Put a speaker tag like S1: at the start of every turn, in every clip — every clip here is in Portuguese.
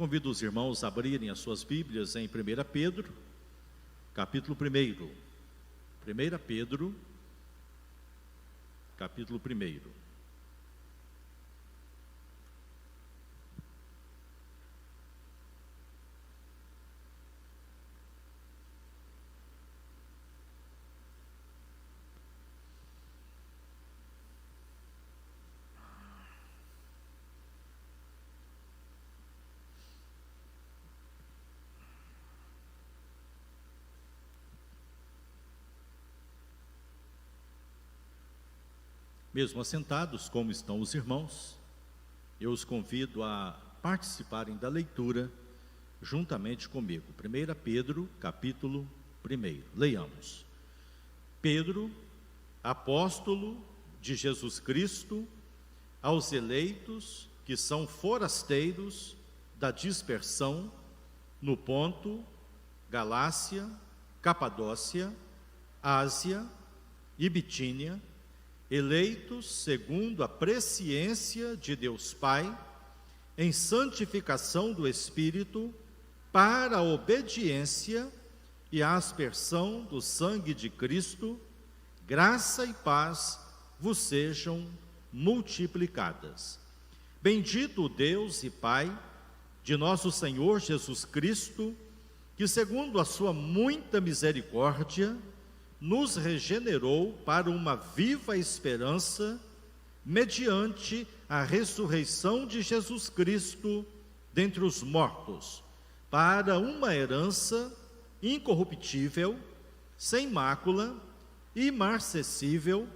S1: Convido os irmãos a abrirem as suas Bíblias em 1 Pedro, capítulo 1. 1 Pedro, capítulo 1. Mesmo assentados, como estão os irmãos, eu os convido a participarem da leitura juntamente comigo. 1 Pedro, capítulo 1. Leiamos. Pedro, apóstolo de Jesus Cristo, aos eleitos que são forasteiros da dispersão no Ponto, Galácia, Capadócia, Ásia e Bitínia, eleitos segundo a presciência de Deus Pai, em santificação do Espírito, para a obediência e a aspersão do sangue de Cristo, graça e paz vos sejam multiplicadas. Bendito o Deus e Pai de nosso Senhor Jesus Cristo, que segundo a sua muita misericórdia, nos regenerou para uma viva esperança, mediante a ressurreição de Jesus Cristo dentre os mortos, para uma herança incorruptível, sem mácula, imarcessível,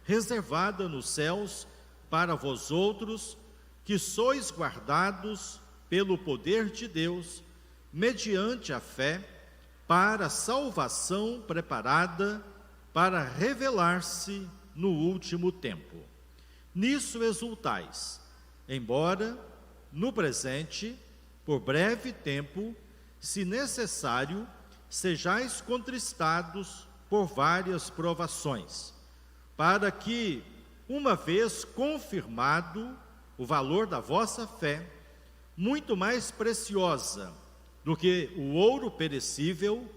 S1: reservada nos céus para vós outros, que sois guardados pelo poder de Deus, mediante a fé, para a salvação preparada para revelar-se no último tempo. Nisso exultais, embora, no presente, por breve tempo, se necessário, sejais contristados por várias provações, para que, uma vez confirmado o valor da vossa fé, muito mais preciosa do que o ouro perecível,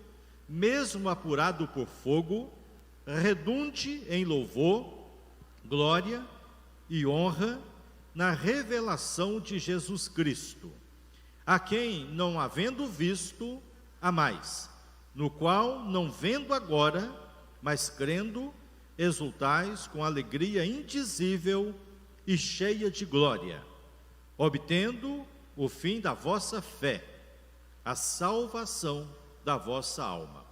S1: mesmo apurado por fogo, redunde em louvor, glória e honra na revelação de Jesus Cristo, a quem, não havendo visto, amais, no qual, não vendo agora, mas crendo, exultais com alegria indizível e cheia de glória, obtendo o fim da vossa fé, a salvação da vossa alma.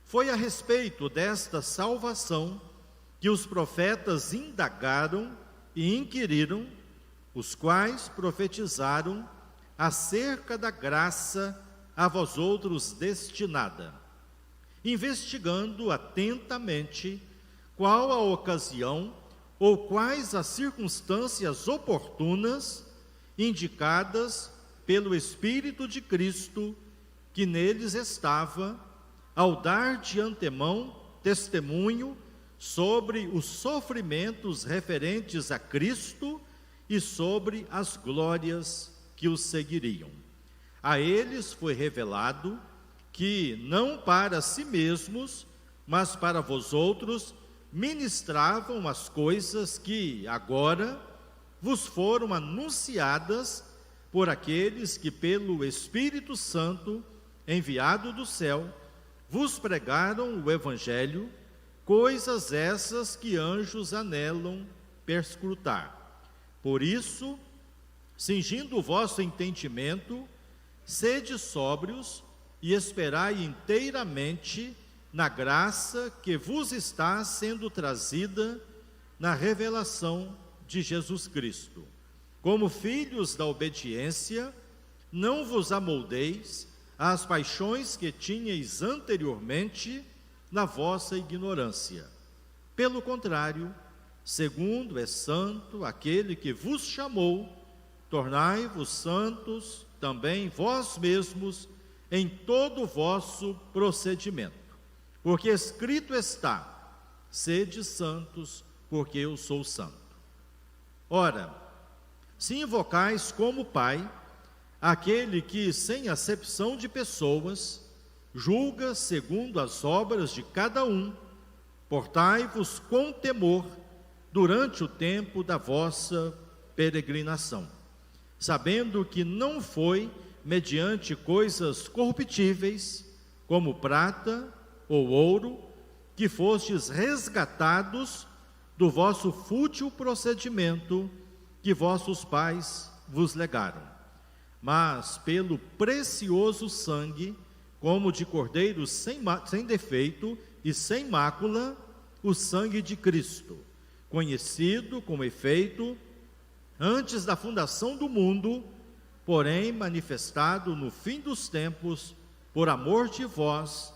S1: Foi a respeito desta salvação que os profetas indagaram e inquiriram, os quais profetizaram acerca da graça a vós outros destinada, investigando atentamente qual a ocasião ou quais as circunstâncias oportunas indicadas pelo Espírito de Cristo, que neles estava, ao dar de antemão testemunho sobre os sofrimentos referentes a Cristo e sobre as glórias que os seguiriam. A eles foi revelado que, não para si mesmos, mas para vós outros, ministravam as coisas que agora vos foram anunciadas por aqueles que, pelo Espírito Santo, enviado do céu, vos pregaram o Evangelho, coisas essas que anjos anelam perscrutar. Por isso, cingindo o vosso entendimento, sede sóbrios e esperai inteiramente na graça que vos está sendo trazida na revelação de Jesus Cristo. Como filhos da obediência, não vos amoldeis às paixões que tinhais anteriormente na vossa ignorância. Pelo contrário, segundo é santo aquele que vos chamou, tornai-vos santos também vós mesmos em todo o vosso procedimento. Porque escrito está: sede santos, porque eu sou santo. Ora, se invocais como Pai aquele que, sem acepção de pessoas, julga segundo as obras de cada um. Portai-vos com temor durante o tempo da vossa peregrinação, sabendo que não foi mediante coisas corruptíveis, como prata ou ouro, que fostes resgatados do vosso fútil procedimento que vossos pais vos legaram, mas pelo precioso sangue, como de cordeiro sem defeito e sem mácula, o sangue de Cristo, conhecido com efeito antes da fundação do mundo, porém manifestado no fim dos tempos, por amor de vós,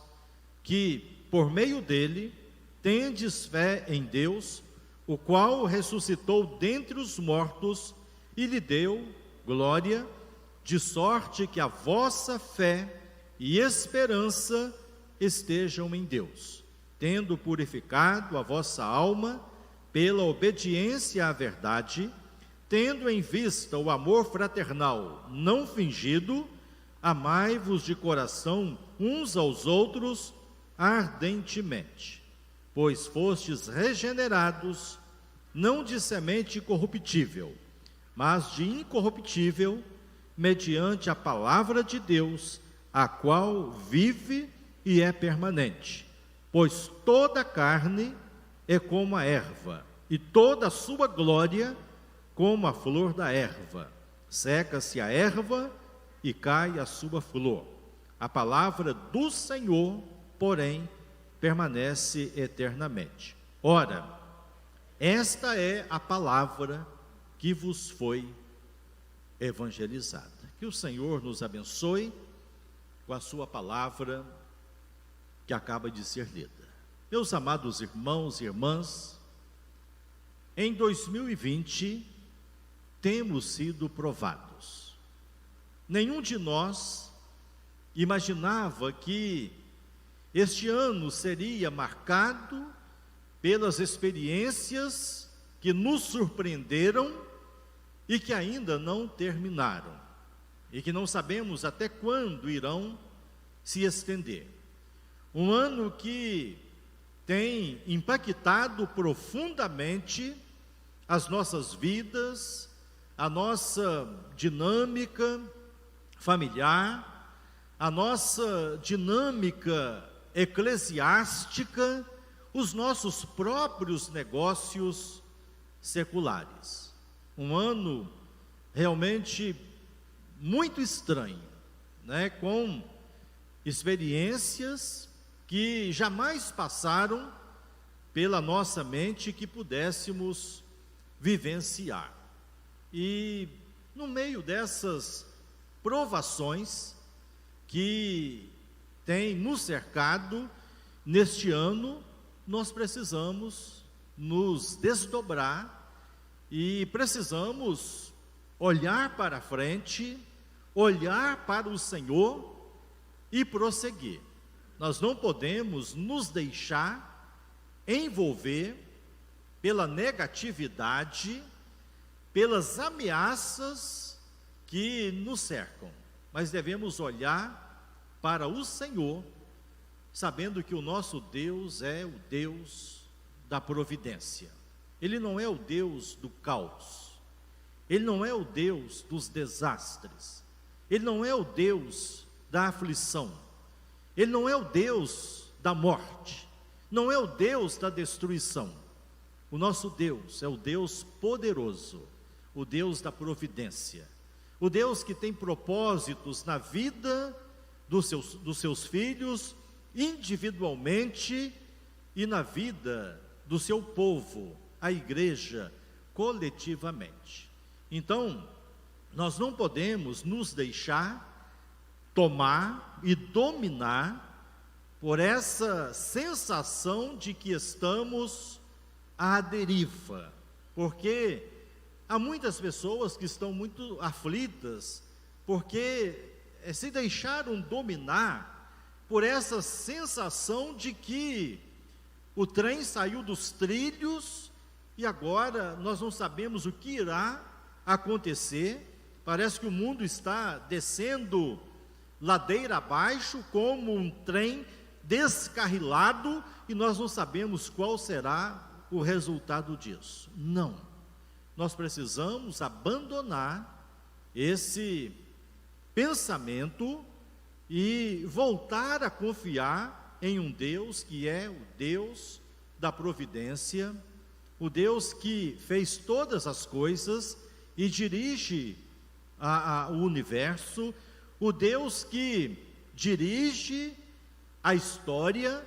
S1: que por meio dele tendes fé em Deus, o qual ressuscitou dentre os mortos e lhe deu glória, de sorte que a vossa fé e esperança estejam em Deus, tendo purificado a vossa alma pela obediência à verdade, tendo em vista o amor fraternal não fingido, amai-vos de coração uns aos outros ardentemente, pois fostes regenerados, não de semente corruptível, mas de incorruptível, mediante a palavra de Deus, a qual vive e é permanente. Pois toda a carne é como a erva, e toda a sua glória como a flor da erva. Seca-se a erva e cai a sua flor. A palavra do Senhor, porém, permanece eternamente. Ora, esta é a palavra que vos foi evangelizada. Que o Senhor nos abençoe com a sua palavra que acaba de ser lida. Meus amados irmãos e irmãs, em 2020 temos sido provados. Nenhum de nós imaginava que este ano seria marcado pelas experiências que nos surpreenderam e que ainda não terminaram, e que não sabemos até quando irão se estender. Um ano que tem impactado profundamente as nossas vidas, a nossa dinâmica familiar, a nossa dinâmica eclesiástica, os nossos próprios negócios seculares. Um ano realmente muito estranho, né? Com experiências que jamais passaram pela nossa mente que pudéssemos vivenciar. E no meio dessas provações que têm nos cercado neste ano, nós precisamos nos desdobrar e precisamos olhar para frente, olhar para o Senhor e prosseguir. Nós não podemos nos deixar envolver pela negatividade, pelas ameaças que nos cercam, mas devemos olhar para o Senhor, sabendo que o nosso Deus é o Deus da providência. Ele não é o Deus do caos, Ele não é o Deus dos desastres, Ele não é o Deus da aflição, Ele não é o Deus da morte, não é o Deus da destruição. O nosso Deus é o Deus poderoso, o Deus da providência, o Deus que tem propósitos na vida dos seus filhos, individualmente, e na vida do seu povo, a igreja, coletivamente. Então, nós não podemos nos deixar tomar e dominar por essa sensação de que estamos à deriva, porque há muitas pessoas que estão muito aflitas, porque se deixaram dominar por essa sensação de que o trem saiu dos trilhos e agora nós não sabemos o que irá acontecer Parece que o mundo está descendo ladeira abaixo como um trem descarrilado e nós não sabemos qual será o resultado disso. Não. Nós precisamos abandonar esse pensamento e voltar a confiar em um Deus que é o Deus da providência, o Deus que fez todas as coisas e dirige o universo, o Deus que dirige a história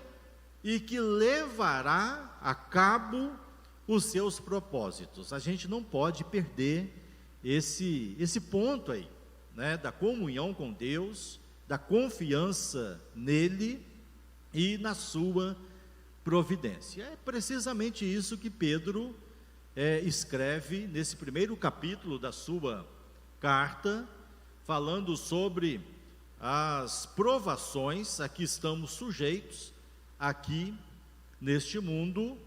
S1: e que levará a cabo os seus propósitos. A gente não pode perder esse ponto aí, né, da comunhão com Deus, da confiança nele e na sua providência. É precisamente isso que Pedro escreve nesse primeiro capítulo da sua carta, falando sobre as provações a que estamos sujeitos aqui neste mundo,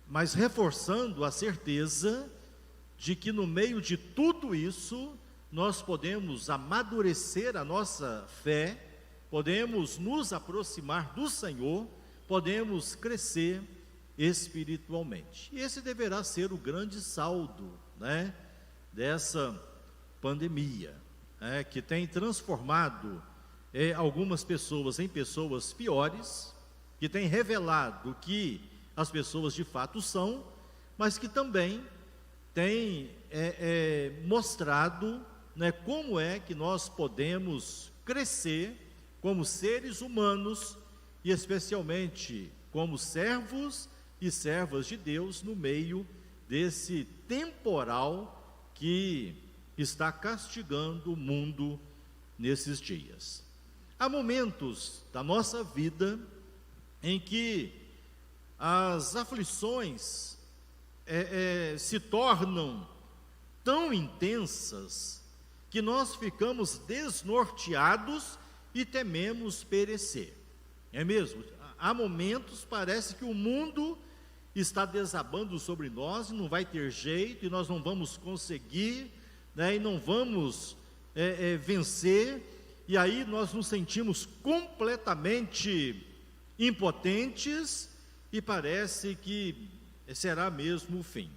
S1: mas reforçando a certeza de que no meio de tudo isso nós podemos amadurecer a nossa fé, podemos nos aproximar do Senhor, podemos crescer espiritualmente. E esse deverá ser o grande saldo, né, dessa pandemia, que tem transformado algumas pessoas em pessoas piores, que tem revelado o que as pessoas de fato são, mas que também tem mostrado, né, como é que nós podemos crescer como seres humanos e especialmente como servos e servas de Deus no meio desse temporal que está castigando o mundo nesses dias. Há momentos da nossa vida em que as aflições se tornam tão intensas que nós ficamos desnorteados e tememos perecer. É mesmo? Há momentos, parece que o mundo está desabando sobre nós e não vai ter jeito, e nós não vamos conseguir, né, e não vamos vencer, e aí nós nos sentimos completamente impotentes e parece que será mesmo o fim.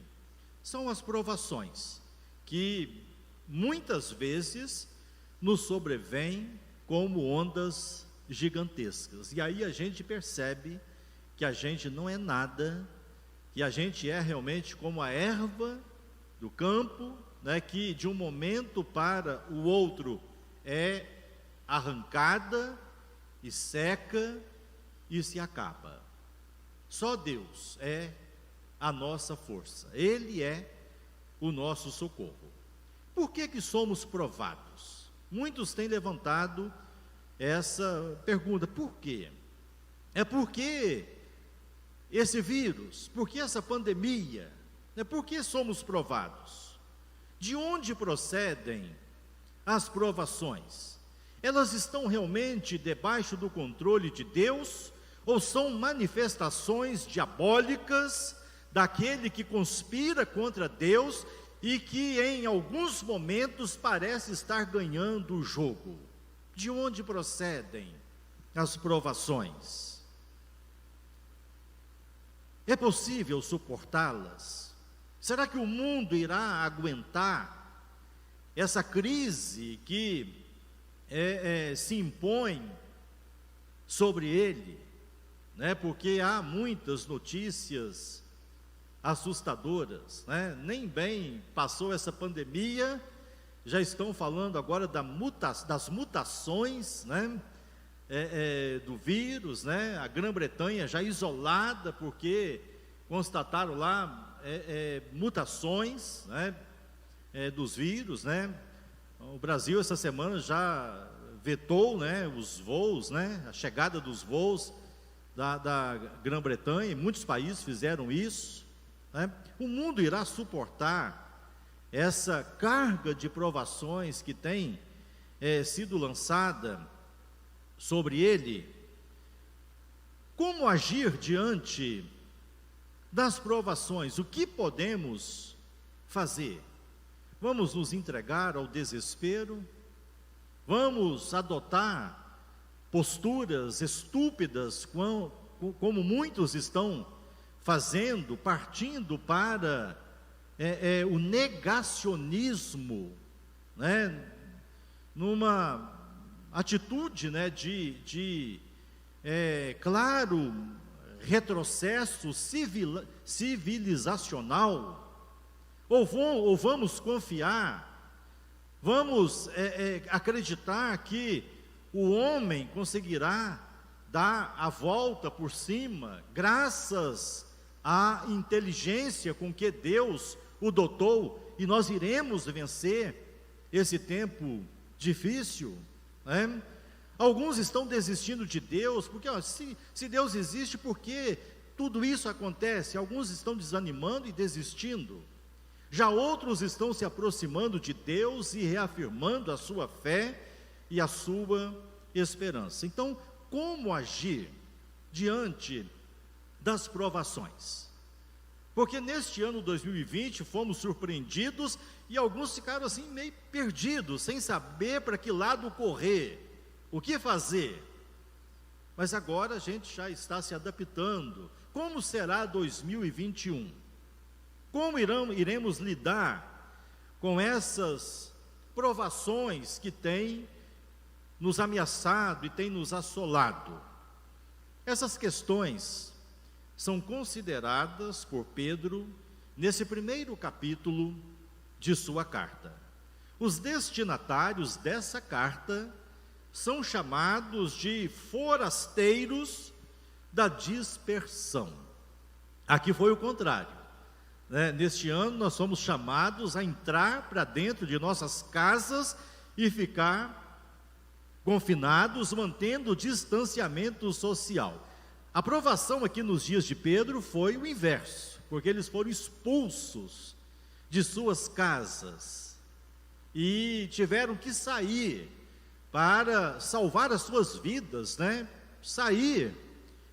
S1: São as provações que muitas vezes nos sobrevêm como ondas gigantescas, e aí a gente percebe que a gente não é nada, que a gente é realmente como a erva do campo, né, que de um momento para o outro é arrancada e seca e se acaba. Só Deus é a nossa força, Ele é o nosso socorro. Por que somos provados? Muitos têm levantado essa pergunta: por quê? É porque esse vírus, porque essa pandemia, por que somos provados? De onde procedem as provações? Elas estão realmente debaixo do controle de Deus ou são manifestações diabólicas daquele que conspira contra Deus e que em alguns momentos parece estar ganhando o jogo? De onde procedem as provações? É possível suportá-las? Será que o mundo irá aguentar essa crise que se impõe sobre ele, né? Porque há muitas notícias assustadoras, né? Nem bem passou essa pandemia, já estão falando agora das mutações, né? Do vírus, né? A Grã-Bretanha já isolada porque constataram lá mutações, né, dos vírus, né? O Brasil essa semana já vetou, né, os voos, né, a chegada dos voos da Grã-Bretanha, muitos países fizeram isso, né? O mundo irá suportar essa carga de provações que tem sido lançada sobre ele? Como agir diante das provações? O que podemos fazer? Vamos nos entregar ao desespero? Vamos adotar posturas estúpidas, como muitos estão fazendo, partindo para o negacionismo, né? Numa atitude, né, claro, retrocesso civilizacional? Ou vamos confiar, vamos acreditar que o homem conseguirá dar a volta por cima, graças à inteligência com que Deus o dotou, e nós iremos vencer esse tempo difícil, né? Alguns estão desistindo de Deus, porque se Deus existe, por que tudo isso acontece? Alguns estão desanimando e desistindo. Já outros estão se aproximando de Deus e reafirmando a sua fé e a sua esperança. Então, como agir diante das provações? Porque neste ano 2020 fomos surpreendidos e alguns ficaram assim meio perdidos, sem saber para que lado correr, o que fazer. Mas agora a gente já está se adaptando. Como será 2021? Como iremos lidar com essas provações que têm nos ameaçado e têm nos assolado? Essas questões são consideradas por Pedro nesse primeiro capítulo de sua carta. Os destinatários dessa carta são chamados de forasteiros da dispersão. Aqui foi o contrário, né? Neste ano nós somos chamados a entrar para dentro de nossas casas e ficar confinados, mantendo o distanciamento social. A provação aqui nos dias de Pedro foi o inverso, porque eles foram expulsos de suas casas e tiveram que sair para salvar as suas vidas, né? Sair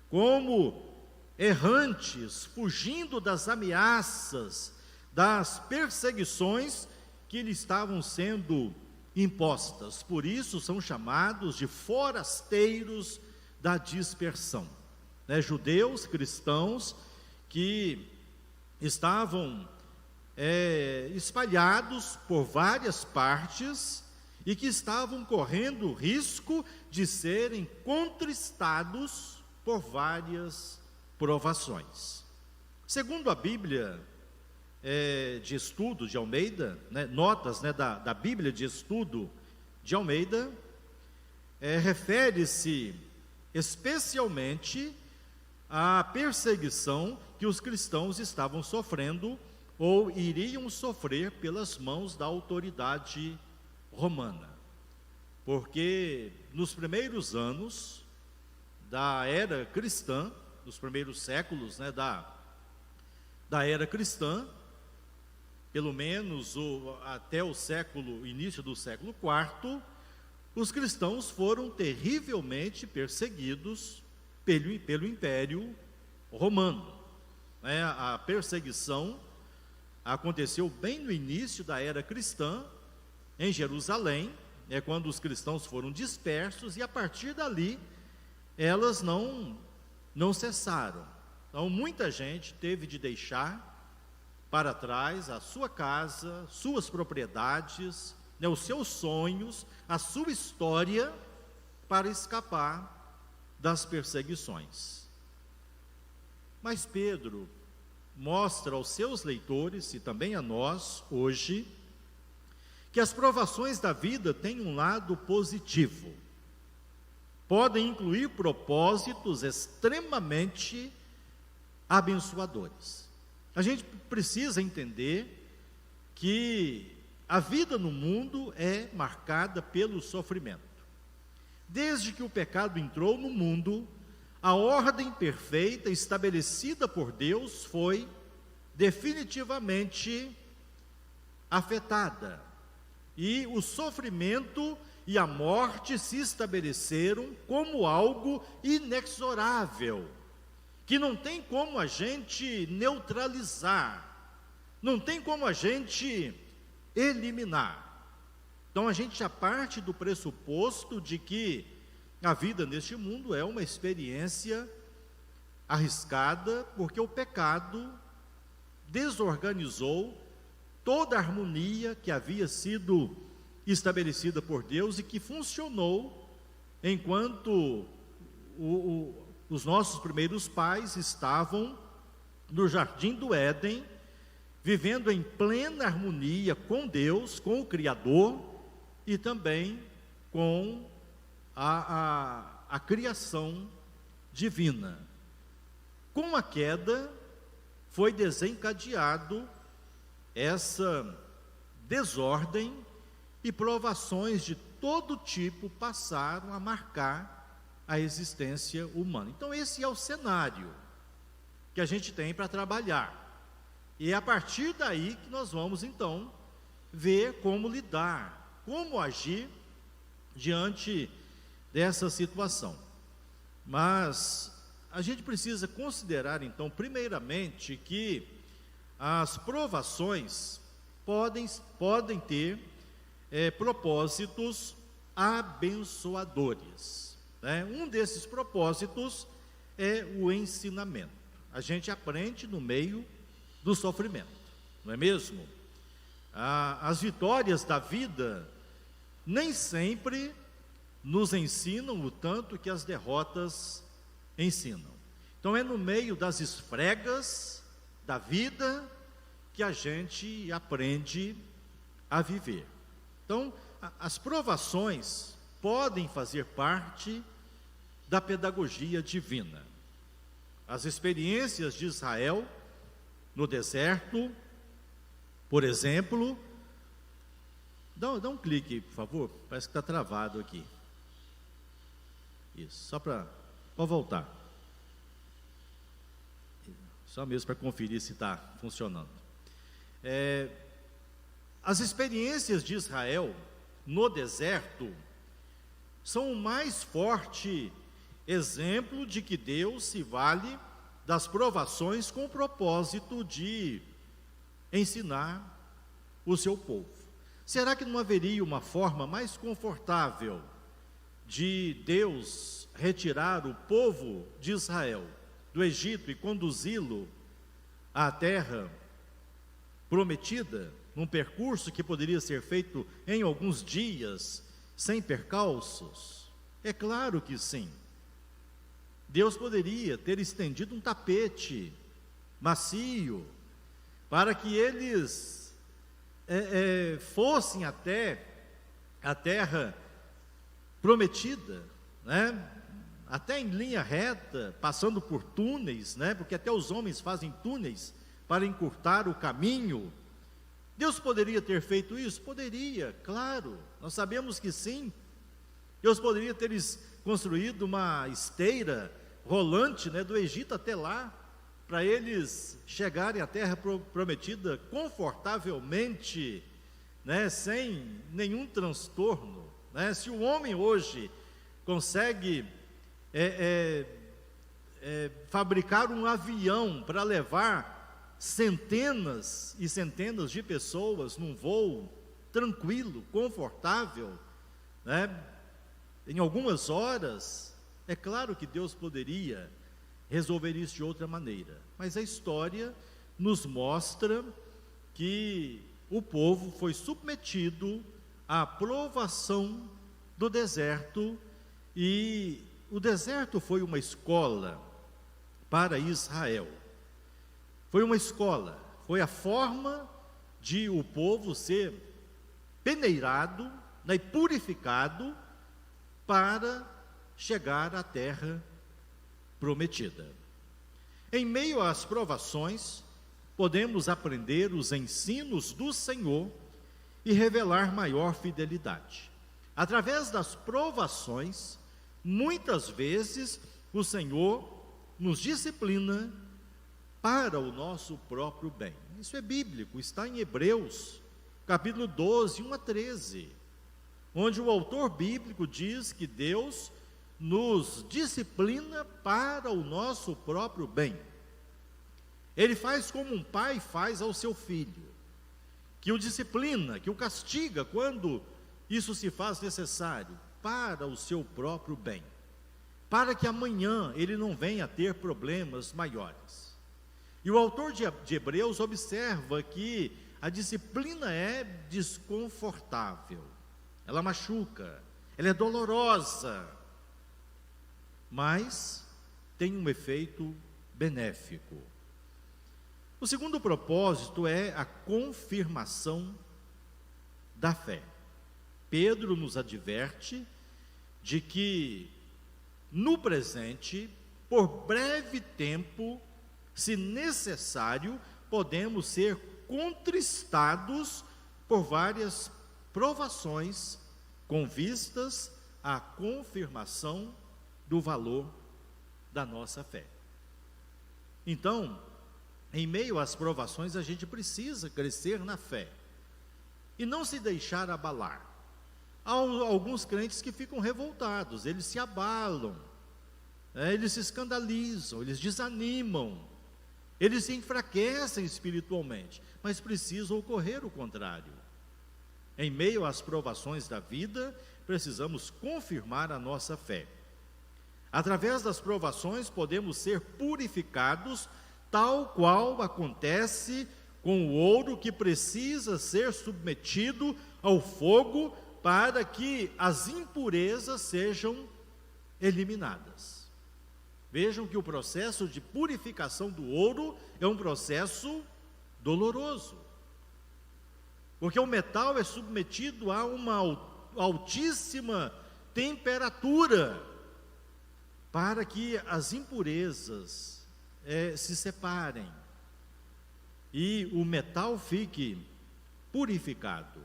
S1: como errantes, fugindo das ameaças, das perseguições que lhes estavam sendo impostas. Por isso são chamados de forasteiros da dispersão, né? Judeus, cristãos que estavam espalhados por várias partes e que estavam correndo o risco de serem contristados por várias provações. Segundo a Bíblia de Estudo de Almeida, né, notas, né, da Bíblia de Estudo de Almeida, refere-se especialmente à perseguição que os cristãos estavam sofrendo ou iriam sofrer pelas mãos da autoridade romana. Porque nos primeiros anos da era cristã, nos primeiros séculos, né, da era cristã, pelo menos até o início do século IV, os cristãos foram terrivelmente perseguidos pelo Império Romano, né? A perseguição aconteceu bem no início da era cristã, em Jerusalém, quando os cristãos foram dispersos, e a partir dali, elas não cessaram. Então, muita gente teve de deixar para trás a sua casa, suas propriedades, né, os seus sonhos, a sua história, para escapar das perseguições. Mas Pedro mostra aos seus leitores, e também a nós, hoje, que as provações da vida têm um lado positivo. Podem incluir propósitos extremamente abençoadores. A gente precisa entender que a vida no mundo é marcada pelo sofrimento. Desde que o pecado entrou no mundo, a ordem perfeita estabelecida por Deus foi definitivamente afetada. E o sofrimento e a morte se estabeleceram como algo inexorável, que não tem como a gente neutralizar, não tem como a gente eliminar. Então a gente já parte do pressuposto de que a vida neste mundo é uma experiência arriscada, porque o pecado desorganizou toda a harmonia que havia sido estabelecida por Deus e que funcionou enquanto os nossos primeiros pais estavam no jardim do Éden, vivendo em plena harmonia com Deus, com o Criador e também com a criação divina. Com a queda, foi desencadeado essa desordem e provações de todo tipo passaram a marcar a existência humana. Então esse é o cenário que a gente tem para trabalhar. E é a partir daí que nós vamos então ver como lidar, como agir diante dessa situação. Mas a gente precisa considerar então, primeiramente, que as provações podem ter propósitos abençoadores, né? Um desses propósitos é o ensinamento. A gente aprende no meio do sofrimento, não é mesmo? As vitórias da vida nem sempre nos ensinam o tanto que as derrotas ensinam. Então é no meio das esfregas da vida que a gente aprende a viver. Então, as provações podem fazer parte da pedagogia divina. As experiências de Israel no deserto, por exemplo, dá um clique, por favor, parece que está travado aqui. Isso, só para voltar. Só mesmo para conferir se está funcionando. As experiências de Israel no deserto são o mais forte exemplo de que Deus se vale das provações com o propósito de ensinar o seu povo. Será que não haveria uma forma mais confortável de Deus retirar o povo de Israel do Egito e conduzi-lo à terra prometida, num percurso que poderia ser feito em alguns dias, sem percalços? É claro que sim. Deus poderia ter estendido um tapete macio, para que eles fossem até a terra prometida, né? Até em linha reta, passando por túneis, né? Porque até os homens fazem túneis para encurtar o caminho. Deus poderia ter feito isso? Poderia, claro, nós sabemos que sim. Deus poderia ter construído uma esteira rolante, né, do Egito até lá, para eles chegarem à terra prometida confortavelmente, né, sem nenhum transtorno, né? Se o homem hoje consegue fabricar um avião para levar centenas e centenas de pessoas num voo tranquilo, confortável, né, em algumas horas, é claro que Deus poderia resolver isso de outra maneira, mas a história nos mostra que o povo foi submetido à provação do deserto, e o deserto foi uma escola para Israel. Foi uma escola, foi a forma de o povo ser peneirado, né, e purificado para chegar à terra prometida. Em meio às provações, podemos aprender os ensinos do Senhor e revelar maior fidelidade. Através das provações, muitas vezes o Senhor nos disciplina para o nosso próprio bem. Isso é bíblico, está em Hebreus, capítulo 12, 1 a 13, onde o autor bíblico diz que Deus nos disciplina para o nosso próprio bem. Ele faz como um pai faz ao seu filho. que o disciplina, que o castiga quando isso se faz necessário para o seu próprio bem, para que amanhã ele não venha a ter problemas maiores. E o autor de Hebreus observa que a disciplina é desconfortável, ela machuca, ela é dolorosa, mas tem um efeito benéfico. O segundo propósito é a confirmação da fé. Pedro nos adverte de que, no presente, por breve tempo, se necessário, podemos ser contristados por várias provações com vistas à confirmação do valor da nossa fé. Então, em meio às provações, a gente precisa crescer na fé e não se deixar abalar. Há alguns crentes que ficam revoltados, eles se abalam, eles se escandalizam, eles desanimam, eles se enfraquecem espiritualmente, mas precisa ocorrer o contrário. Em meio às provações da vida, precisamos confirmar a nossa fé. Através das provações, podemos ser purificados, tal qual acontece com o ouro que precisa ser submetido ao fogo para que as impurezas sejam eliminadas. Vejam que o processo de purificação do ouro é um processo doloroso, porque o metal é submetido a uma altíssima temperatura para que as impurezas se separem e o metal fique purificado.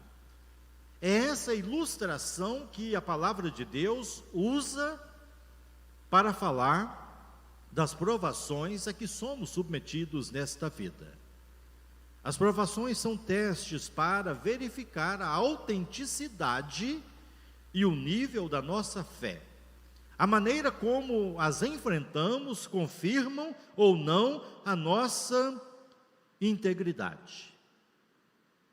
S1: É essa ilustração que a palavra de Deus usa para falar das provações a que somos submetidos nesta vida. As provações são testes para verificar a autenticidade e o nível da nossa fé. A maneira como as enfrentamos confirmam ou não a nossa integridade.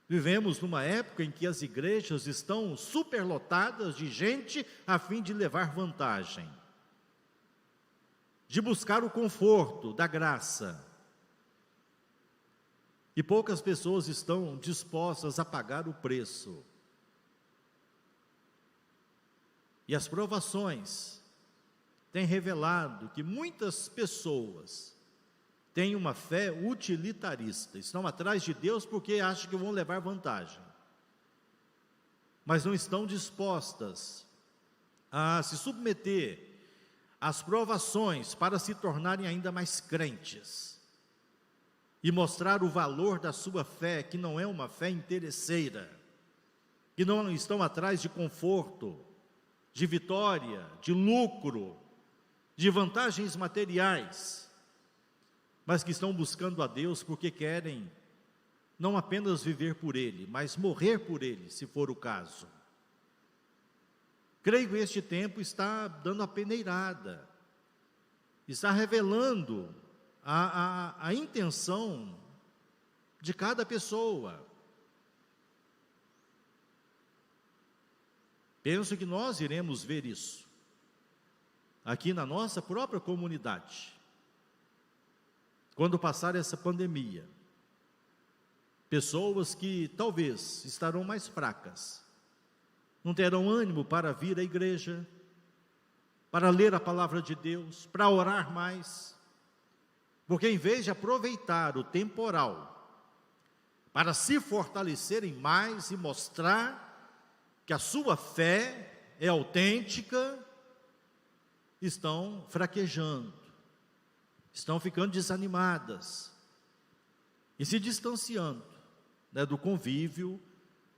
S1: Vivemos numa época em que as igrejas estão superlotadas de gente a fim de levar vantagem, de buscar o conforto da graça. E poucas pessoas estão dispostas a pagar o preço. E as provações têm revelado que muitas pessoas têm uma fé utilitarista, estão atrás de Deus porque acham que vão levar vantagem, mas não estão dispostas a se submeter às provações para se tornarem ainda mais crentes e mostrar o valor da sua fé, que não é uma fé interesseira, que não estão atrás de conforto, de vitória, de lucro, de vantagens materiais, mas que estão buscando a Deus porque querem não apenas viver por Ele, mas morrer por Ele, se for o caso. Creio que este tempo está dando a peneirada, está revelando a intenção de cada pessoa. Penso que nós iremos ver isso aqui na nossa própria comunidade. Quando passar essa pandemia, pessoas que talvez estarão mais fracas, não terão ânimo para vir à igreja, para ler a palavra de Deus, para orar mais, porque em vez de aproveitar o temporal para se fortalecerem mais e mostrar que a sua fé é autêntica, estão fraquejando, estão ficando desanimadas e se distanciando, do convívio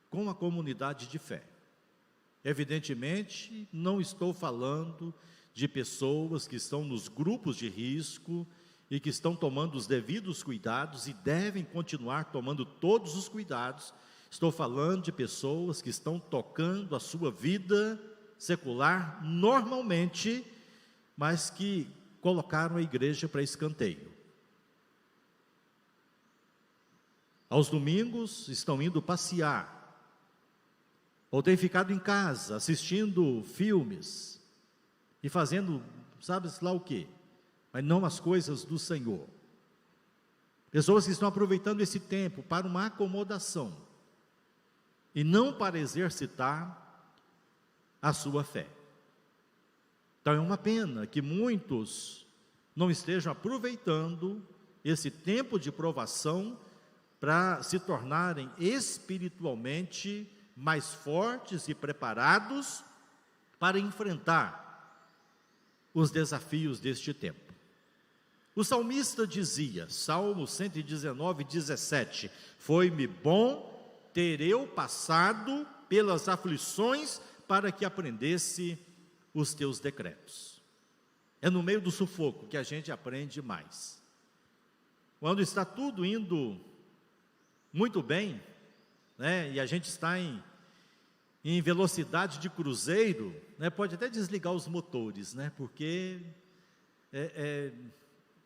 S1: com a comunidade de fé. Evidentemente, não estou falando de pessoas que estão nos grupos de risco e que estão tomando os devidos cuidados e devem continuar tomando todos os cuidados. Estou falando de pessoas que estão tocando a sua vida secular normalmente, mas que colocaram a igreja para escanteio. aos domingos estão indo passear, ou têm ficado em casa assistindo filmes e fazendo, sabe-se lá o quê, mas não as coisas do Senhor. Pessoas que estão aproveitando esse tempo para uma acomodação e não para exercitar a sua fé. Então é uma pena que muitos não estejam aproveitando esse tempo de provação para se tornarem espiritualmente mais fortes e preparados para enfrentar os desafios deste tempo. O salmista dizia, Salmo 119, 17, foi-me bom ter eu passado pelas aflições para que aprendesse os teus decretos. É no meio do sufoco que a gente aprende mais. Quando está tudo indo muito bem, né, e a gente está em velocidade de cruzeiro, né, pode até desligar os motores, né, porque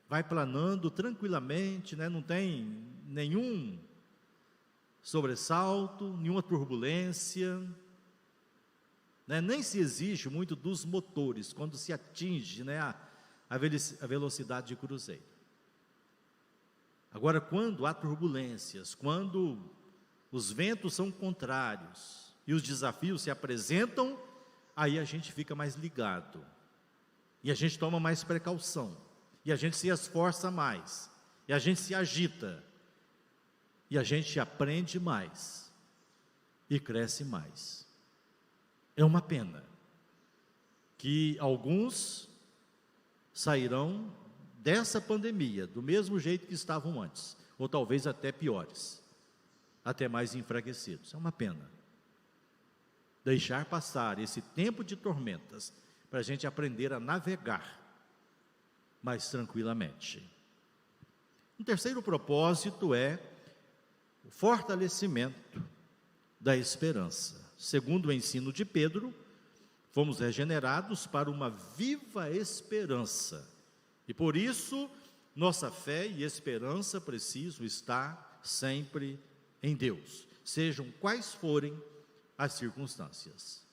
S1: vai planando tranquilamente, né, não tem nenhum sobressalto, nenhuma turbulência, né, nem se exige muito dos motores quando se atinge, né, a velocidade de cruzeiro. Agora, quando há turbulências, quando os ventos são contrários e os desafios se apresentam, aí a gente fica mais ligado, e a gente toma mais precaução, e a gente se esforça mais, e a gente se agita, e a gente aprende mais, e cresce mais. É uma pena que alguns sairão dessa pandemia do mesmo jeito que estavam antes, ou talvez até piores, até mais enfraquecidos. É uma pena deixar passar esse tempo de tormentas para a gente aprender a navegar mais tranquilamente. Um terceiro propósito é o fortalecimento da esperança. Segundo o ensino de Pedro, fomos regenerados para uma viva esperança, e por isso nossa fé e esperança precisam estar sempre em Deus, sejam quais forem as circunstâncias.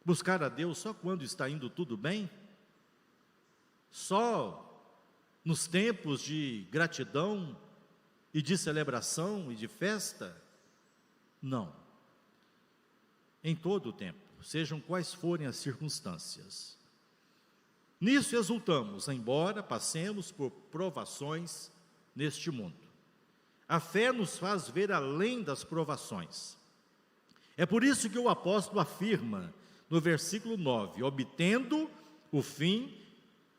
S1: Buscar a Deus só quando está indo tudo bem? Só nos tempos de gratidão e de celebração e de festa? Não. Em todo o tempo, sejam quais forem as circunstâncias. Nisso exultamos, embora passemos por provações neste mundo. A fé nos faz ver além das provações. É por isso que o apóstolo afirma no versículo 9, obtendo o fim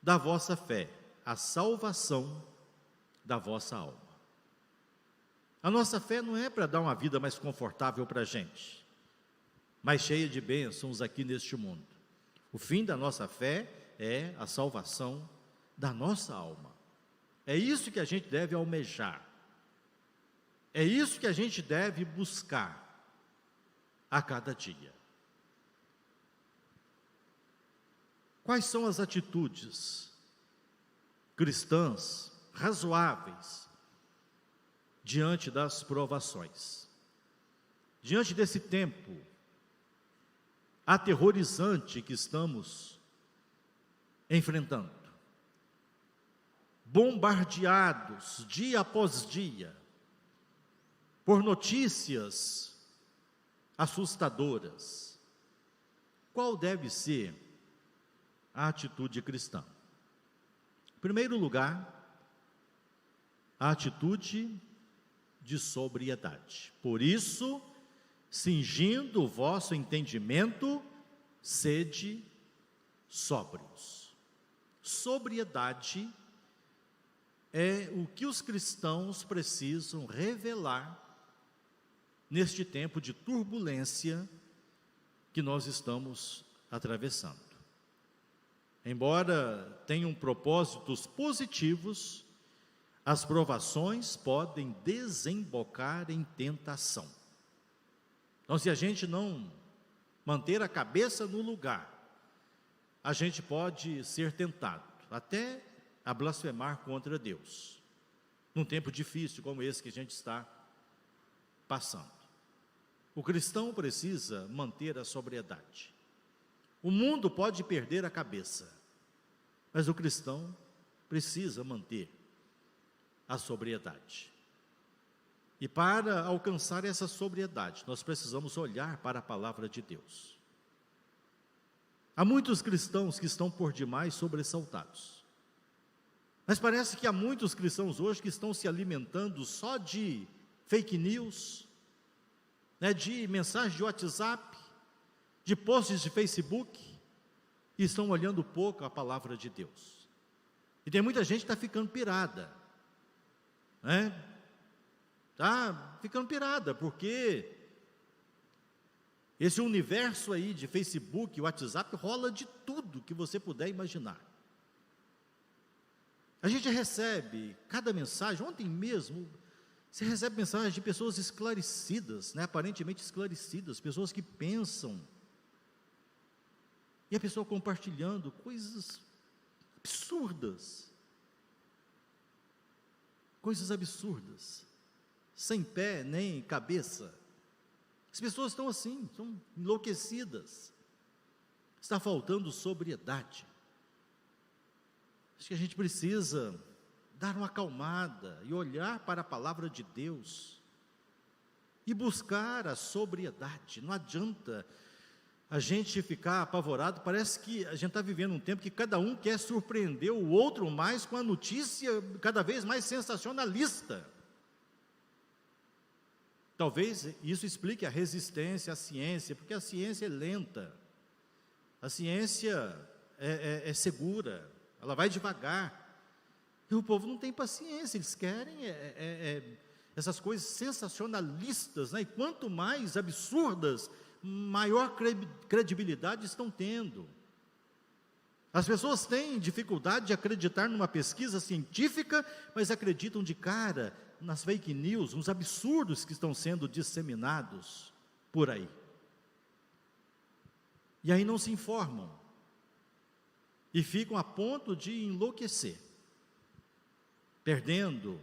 S1: da vossa fé, a salvação da vossa alma. A nossa fé não é para dar uma vida mais confortável para a gente, mais cheia de bênçãos aqui neste mundo. O fim da nossa fé é a salvação da nossa alma. É isso que a gente deve almejar. É isso que a gente deve buscar a cada dia. Quais são as atitudes cristãs razoáveis diante das provações? Diante desse tempo aterrorizante que estamos enfrentando, bombardeados dia após dia por notícias assustadoras, qual deve ser a atitude cristã? Em primeiro lugar, a atitude de sobriedade. Por isso, cingindo o vosso entendimento, sede sóbrios. Sobriedade é o que os cristãos precisam revelar neste tempo de turbulência que nós estamos atravessando. Embora tenham propósitos positivos, as provações podem desembocar em tentação. Então, se a gente não manter a cabeça no lugar, a gente pode ser tentado até a blasfemar contra Deus. num tempo difícil como esse que a gente está passando. O cristão precisa manter a sobriedade. O mundo pode perder a cabeça, mas o cristão precisa manter a sobriedade. E para alcançar essa sobriedade, nós precisamos olhar para a palavra de Deus. Há muitos cristãos que estão por demais sobressaltados. Mas parece que há muitos cristãos hoje que estão se alimentando só de fake news, de mensagens de WhatsApp, de posts de Facebook, e estão olhando pouco a palavra de Deus. E tem muita gente que está ficando pirada, está ficando pirada, porque esse universo aí de Facebook, WhatsApp, rola de tudo que você puder imaginar. A gente recebe cada mensagem. Ontem mesmo, você recebe mensagens de pessoas esclarecidas, aparentemente esclarecidas, pessoas que pensam, e a pessoa compartilhando coisas absurdas, sem pé nem cabeça. As pessoas estão assim, estão enlouquecidas. Está faltando sobriedade. Acho que a gente precisa dar uma acalmada e olhar para a palavra de Deus e buscar a sobriedade. Não adianta a gente ficar apavorado. Parece que a gente está vivendo um tempo que cada um quer surpreender o outro mais com a notícia cada vez mais sensacionalista. Talvez isso explique a resistência à ciência, porque a ciência é lenta, a ciência é segura, ela vai devagar, e o povo não tem paciência, eles querem essas coisas sensacionalistas, e quanto mais absurdas, maior credibilidade estão tendo. As pessoas têm dificuldade de acreditar numa pesquisa científica, mas acreditam de cara nas fake news, nos absurdos que estão sendo disseminados por aí. E aí não se informam, e ficam a ponto de enlouquecer, perdendo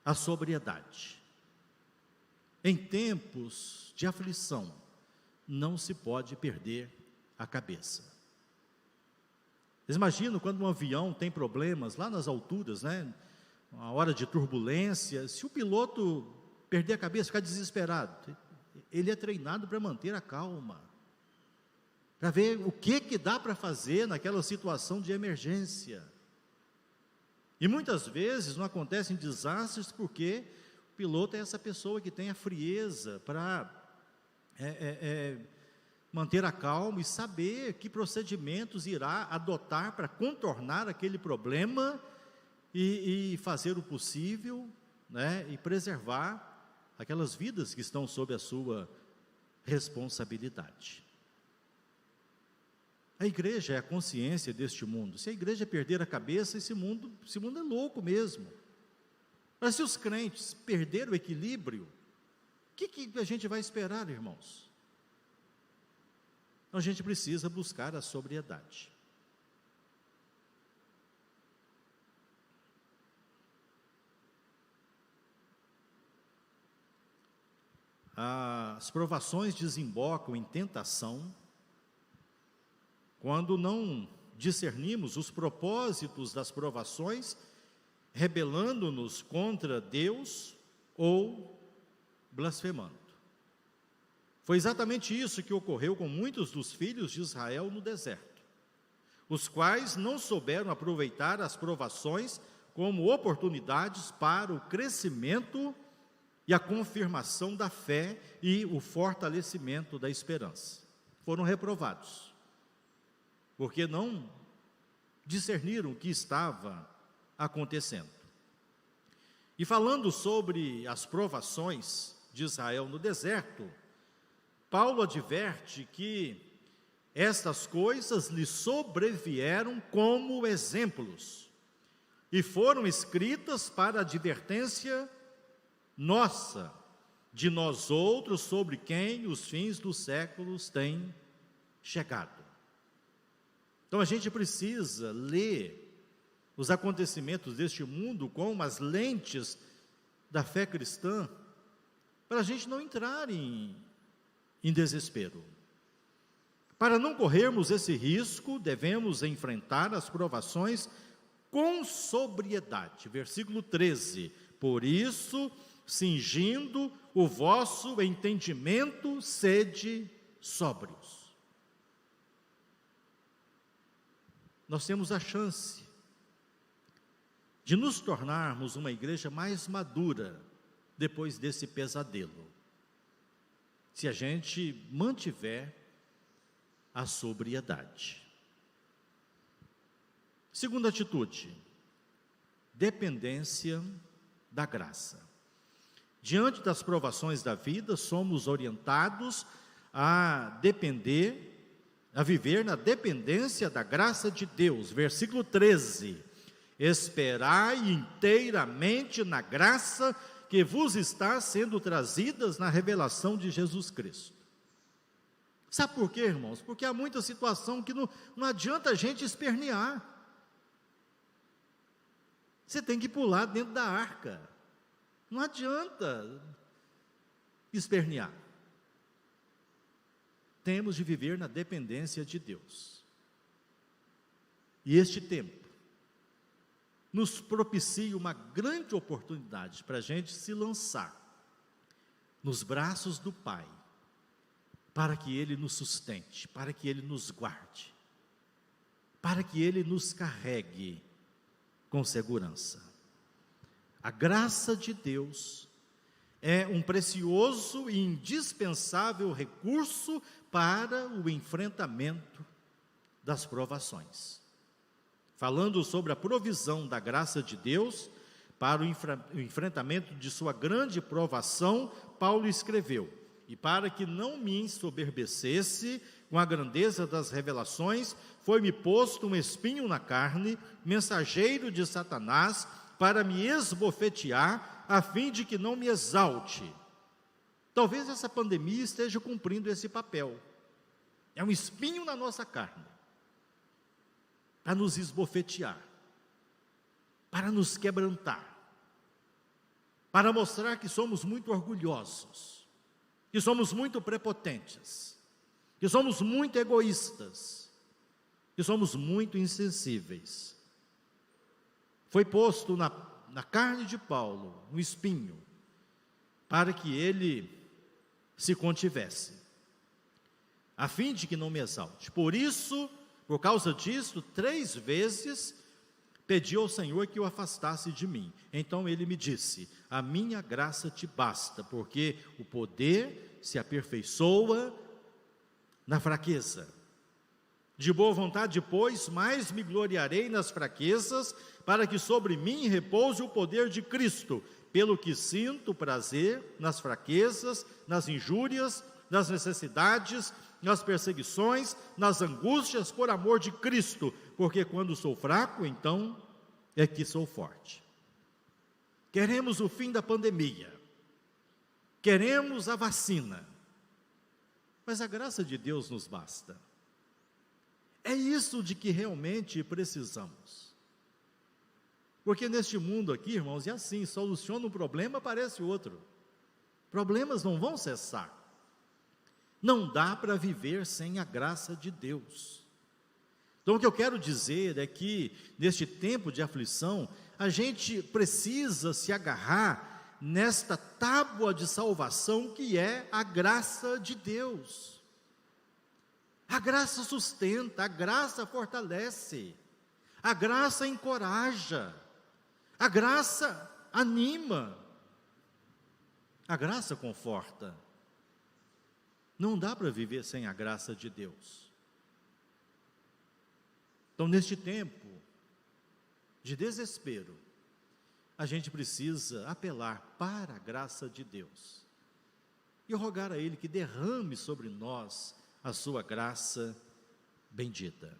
S1: a sobriedade. Em tempos de aflição, não se pode perder a cabeça. Vocês imaginam quando um avião tem problemas lá nas alturas, uma hora de turbulência, se o piloto perder a cabeça, ficar desesperado, ele é treinado para manter a calma, para ver o que dá para fazer naquela situação de emergência. E muitas vezes não acontecem desastres porque o piloto é essa pessoa que tem a frieza para manter a calma e saber que procedimentos irá adotar para contornar aquele problema e fazer o possível, e preservar aquelas vidas que estão sob a sua responsabilidade. A igreja é a consciência deste mundo. Se a igreja perder a cabeça, esse mundo é louco mesmo. Mas se os crentes perderem o equilíbrio, o que a gente vai esperar, irmãos? Então a gente precisa buscar a sobriedade. As provações desembocam em tentação quando não discernimos os propósitos das provações, rebelando-nos contra Deus ou blasfemando. Foi exatamente isso que ocorreu com muitos dos filhos de Israel no deserto, os quais não souberam aproveitar as provações como oportunidades para o crescimento e a confirmação da fé e o fortalecimento da esperança. Foram reprovados, porque não discerniram o que estava acontecendo. E falando sobre as provações de Israel no deserto, Paulo adverte que estas coisas lhe sobrevieram como exemplos e foram escritas para advertência nossa, de nós outros, sobre quem os fins dos séculos têm chegado. Então a gente precisa ler os acontecimentos deste mundo com as lentes da fé cristã, para a gente não entrar em desespero. Para não corrermos esse risco, devemos enfrentar as provações com sobriedade. Versículo 13: por isso, cingindo o vosso entendimento, sede sóbrios. Nós temos a chance de nos tornarmos uma igreja mais madura depois desse pesadelo, se a gente mantiver a sobriedade. Segunda atitude: dependência da graça. Diante das provações da vida, somos orientados a viver na dependência da graça de Deus. Versículo 13: esperai inteiramente na graça que vos está sendo trazidas na revelação de Jesus Cristo. Sabe por quê, irmãos? Porque há muita situação que não adianta a gente espernear. Você tem que pular dentro da arca. Não adianta espernear. Temos de viver na dependência de Deus. E este tempo nos propicia uma grande oportunidade para a gente se lançar nos braços do Pai, para que Ele nos sustente, para que Ele nos guarde, para que Ele nos carregue com segurança. A graça de Deus é um precioso e indispensável recurso para o enfrentamento das provações. Falando sobre a provisão da graça de Deus para o enfrentamento de sua grande provação, Paulo escreveu: e para que não me ensoberbecesse com a grandeza das revelações, foi-me posto um espinho na carne, mensageiro de Satanás, para me esbofetear, a fim de que não me exalte. Talvez essa pandemia esteja cumprindo esse papel. É um espinho na nossa carne, para nos esbofetear, para nos quebrantar, para mostrar que somos muito orgulhosos, que somos muito prepotentes, que somos muito egoístas, que somos muito insensíveis. Foi posto na carne de Paulo um espinho, para que ele se contivesse, a fim de que não me exalte. Por causa disso, 3 vezes pedi ao Senhor que o afastasse de mim. Então ele me disse: a minha graça te basta, porque o poder se aperfeiçoa na fraqueza. De boa vontade, pois, mais me gloriarei nas fraquezas, para que sobre mim repouse o poder de Cristo, pelo que sinto prazer nas fraquezas, nas injúrias, nas necessidades, nas perseguições, nas angústias, por amor de Cristo, porque quando sou fraco, então é que sou forte. Queremos o fim da pandemia, queremos a vacina, mas a graça de Deus nos basta. É isso de que realmente precisamos. Porque neste mundo aqui, irmãos, é assim: soluciona um problema, aparece outro. Problemas não vão cessar. Não dá para viver sem a graça de Deus. Então o que eu quero dizer é que, neste tempo de aflição, a gente precisa se agarrar nesta tábua de salvação que é a graça de Deus. A graça sustenta, a graça fortalece, a graça encoraja, a graça anima, a graça conforta. Não dá para viver sem a graça de Deus. Então, neste tempo de desespero, a gente precisa apelar para a graça de Deus e rogar a Ele que derrame sobre nós a sua graça bendita.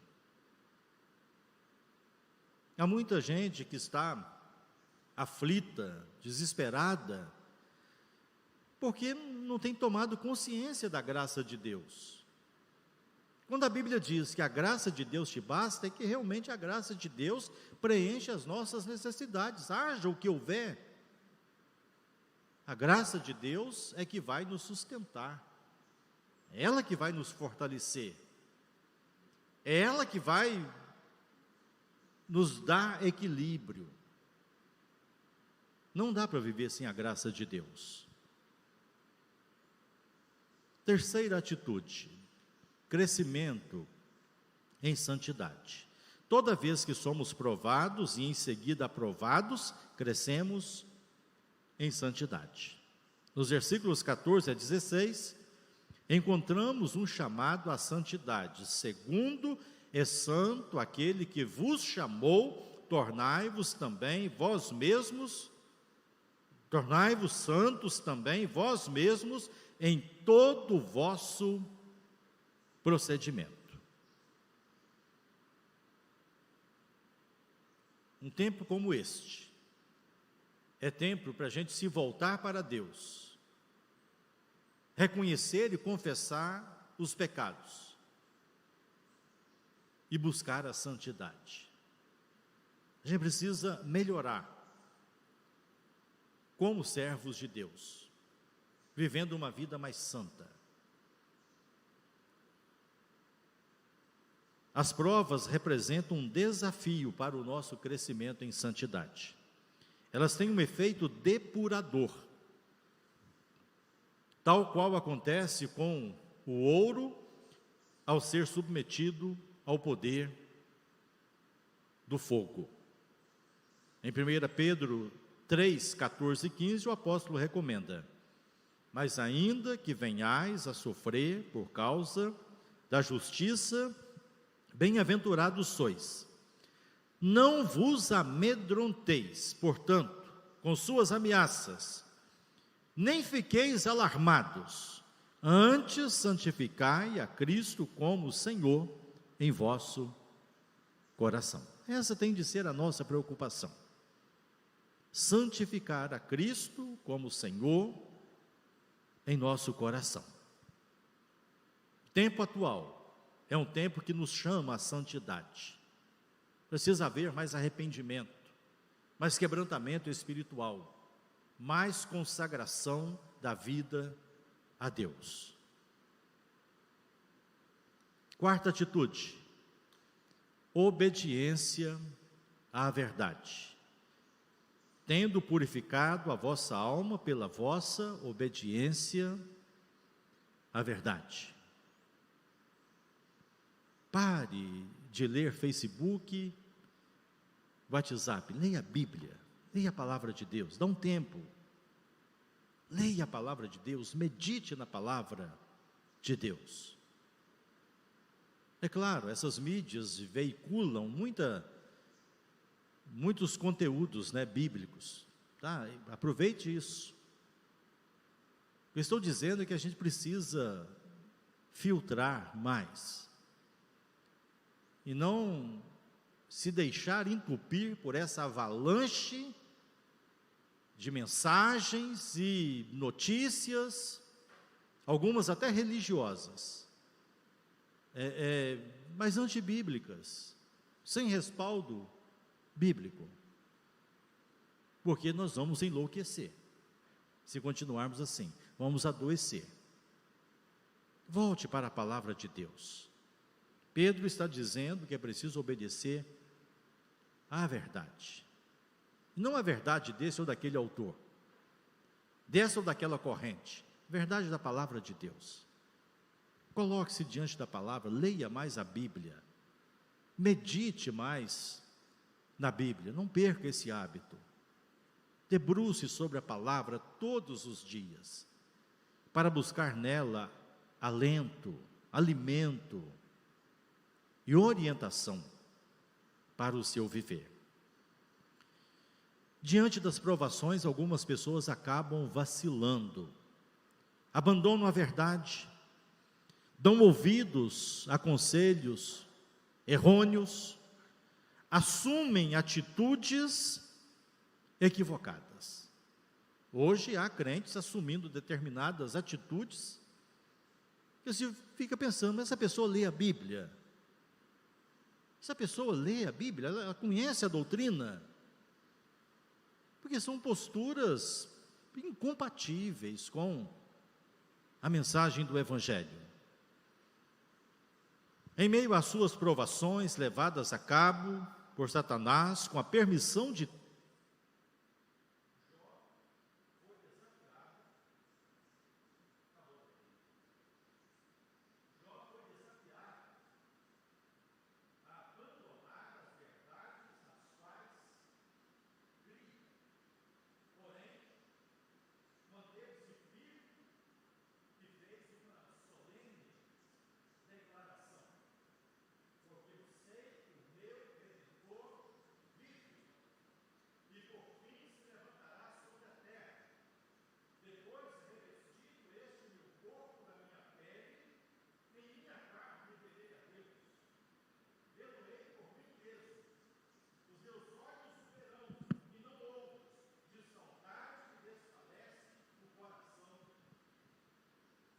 S1: Há muita gente que está aflita, desesperada, porque não tem tomado consciência da graça de Deus. Quando a Bíblia diz que a graça de Deus te basta, é que realmente a graça de Deus preenche as nossas necessidades, haja o que houver. A graça de Deus é que vai nos sustentar, é ela que vai nos fortalecer, é ela que vai nos dar equilíbrio. Não dá para viver sem a graça de Deus. Terceira atitude, crescimento em santidade. Toda vez que somos provados e em seguida aprovados, crescemos em santidade. Nos versículos 14 a 16, encontramos um chamado à santidade. Segundo é santo aquele que vos chamou, tornai-vos santos também vós mesmos em todo o vosso procedimento. Um tempo como este é tempo para a gente se voltar para Deus, reconhecer e confessar os pecados e buscar a santidade. A gente precisa melhorar como servos de Deus, vivendo uma vida mais santa. As provas representam um desafio para o nosso crescimento em santidade. Elas têm um efeito depurador, tal qual acontece com o ouro ao ser submetido ao poder do fogo. Em 1 Pedro 3, 14 e 15, o apóstolo recomenda: mas ainda que venhais a sofrer por causa da justiça, bem-aventurados sois. Não vos amedronteis, portanto, com suas ameaças, nem fiqueis alarmados, antes santificai a Cristo como Senhor em vosso coração. Essa tem de ser a nossa preocupação. Santificar a Cristo como Senhor em nosso coração. O tempo atual é um tempo que nos chama à santidade. Precisa haver mais arrependimento, mais quebrantamento espiritual, mais consagração da vida a Deus. Quarta atitude, obediência à verdade. Tendo purificado a vossa alma pela vossa obediência à verdade. Pare de ler Facebook, WhatsApp, leia a Bíblia, leia a palavra de Deus, dá um tempo. Leia a palavra de Deus, medite na palavra de Deus. É claro, essas mídias veiculam muitos conteúdos, bíblicos, tá? Aproveite isso. O que eu estou dizendo é que a gente precisa filtrar mais e não se deixar entupir por essa avalanche de mensagens e notícias, algumas até religiosas, mas antibíblicas, sem respaldo bíblico, porque nós vamos enlouquecer, se continuarmos assim, vamos adoecer. Volte para a palavra de Deus. Pedro está dizendo que é preciso obedecer à verdade, não a verdade desse ou daquele autor, dessa ou daquela corrente, verdade da palavra de Deus. Coloque-se diante da palavra, leia mais a Bíblia, medite mais na Bíblia, não perca esse hábito, debruce sobre a palavra todos os dias, para buscar nela alento, alimento e orientação para o seu viver. Diante das provações, algumas pessoas acabam vacilando, abandonam a verdade, dão ouvidos a conselhos errôneos, assumem atitudes equivocadas. Hoje há crentes assumindo determinadas atitudes Você fica pensando, mas essa pessoa lê a Bíblia? Essa pessoa lê a Bíblia? Ela conhece a doutrina? Porque são posturas incompatíveis com a mensagem do Evangelho. Em meio às suas provações levadas a cabo por Satanás, com a permissão de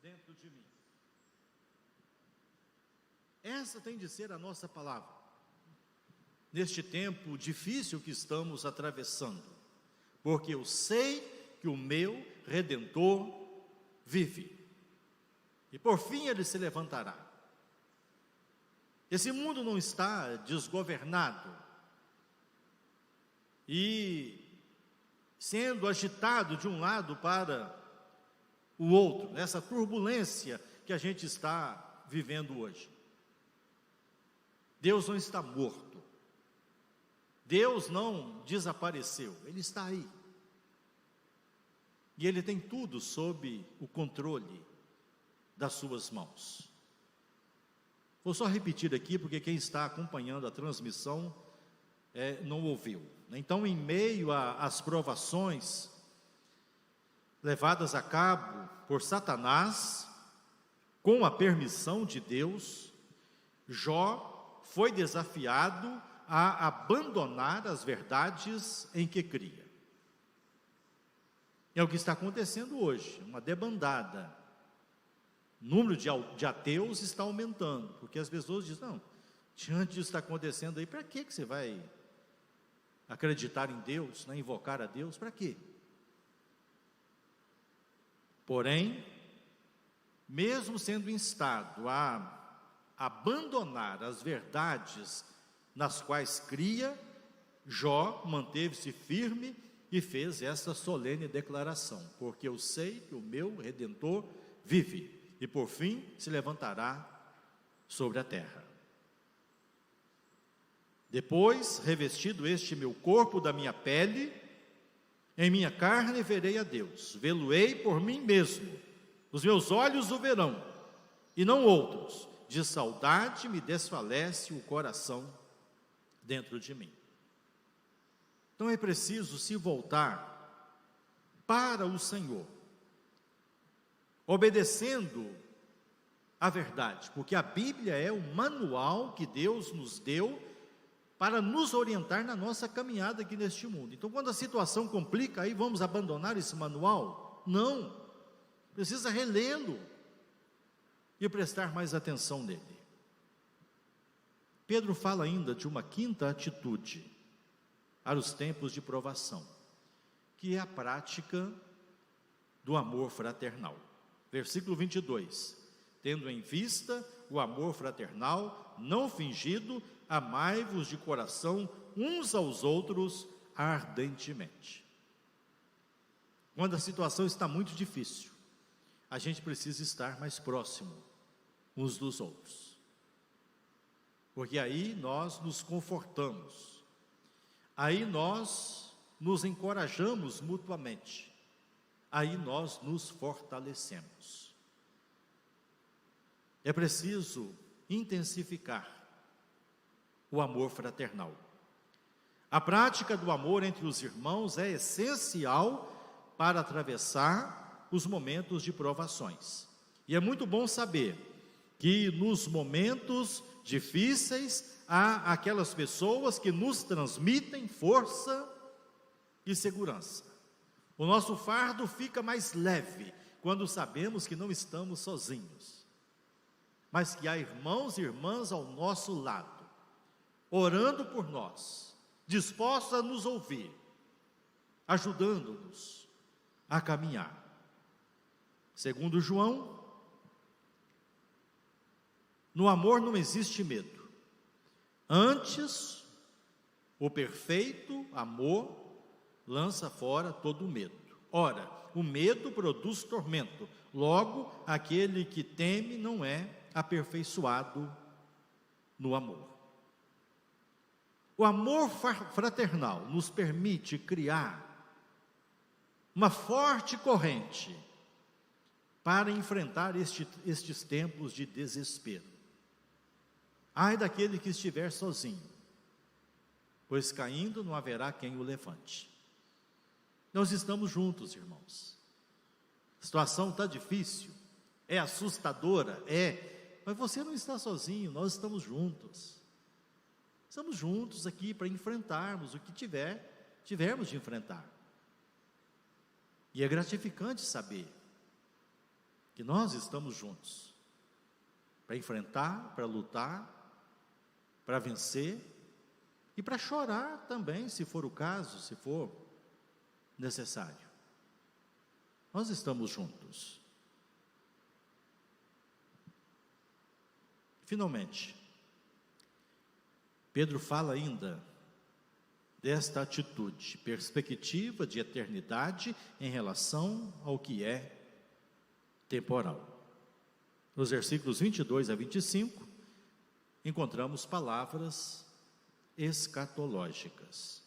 S1: dentro de mim. Essa tem de ser a nossa palavra, neste tempo difícil que estamos atravessando, porque eu sei que o meu Redentor vive, e por fim ele se levantará. Esse mundo não está desgovernado e sendo agitado de um lado para o outro, nessa turbulência que a gente está vivendo hoje. Deus não está morto, Deus não desapareceu, Ele está aí, e Ele tem tudo sob o controle das suas mãos. Vou só repetir aqui, porque quem está acompanhando a transmissão não ouviu. Então, em meio às provações levadas a cabo por Satanás, com a permissão de Deus, Jó foi desafiado a abandonar as verdades em que cria. É o que está acontecendo hoje, uma debandada. O número de ateus está aumentando, porque as pessoas dizem, não, diante disso que está acontecendo aí, para que você vai acreditar em Deus, né, invocar a Deus, para quê? Porém, mesmo sendo instado a abandonar as verdades nas quais cria, Jó manteve-se firme e fez essa solene declaração: porque eu sei que o meu Redentor vive, e por fim se levantará sobre a terra. Depois, revestido este meu corpo da minha pele, em minha carne verei a Deus, vê-lo-ei por mim mesmo, os meus olhos o verão, e não outros. De saudade me desfalece o coração dentro de mim. Então é preciso se voltar para o Senhor, obedecendo a verdade, porque a Bíblia é o manual que Deus nos deu para nos orientar na nossa caminhada aqui neste mundo. Então, quando a situação complica, aí vamos abandonar esse manual? Não, precisa relê-lo e prestar mais atenção nele. Pedro fala ainda de uma quinta atitude para os tempos de provação, que é a prática do amor fraternal. Versículo 22, tendo em vista o amor fraternal não fingido, amai-vos de coração uns aos outros ardentemente. Quando a situação está muito difícil, a gente precisa estar mais próximo uns dos outros, porque aí nós nos confortamos, aí nós nos encorajamos mutuamente, aí nós nos fortalecemos. É preciso intensificar o amor fraternal. A prática do amor entre os irmãos é essencial para atravessar os momentos de provações. E é muito bom saber que nos momentos difíceis há aquelas pessoas que nos transmitem força e segurança. O nosso fardo fica mais leve quando sabemos que não estamos sozinhos. mas que há irmãos e irmãs ao nosso lado, orando por nós, dispostos a nos ouvir, ajudando-nos a caminhar. Segundo João, no amor não existe medo. Antes, o perfeito amor lança fora todo medo. Ora, o medo produz tormento. Logo, aquele que teme não é aperfeiçoado no amor. O amor fraternal nos permite criar uma forte corrente para enfrentar estes tempos de desespero. Ai daquele que estiver sozinho, pois caindo não haverá quem o levante. Nós estamos juntos, irmãos. A situação está difícil, é assustadora, mas você não está sozinho, nós estamos juntos. Estamos juntos aqui para enfrentarmos o que tivermos de enfrentar. E é gratificante saber que nós estamos juntos para enfrentar, para lutar, para vencer e para chorar também, se for o caso, se for necessário. Nós estamos juntos. Finalmente, Pedro fala ainda desta atitude, perspectiva de eternidade em relação ao que é temporal. Nos versículos 22 a 25, encontramos palavras escatológicas.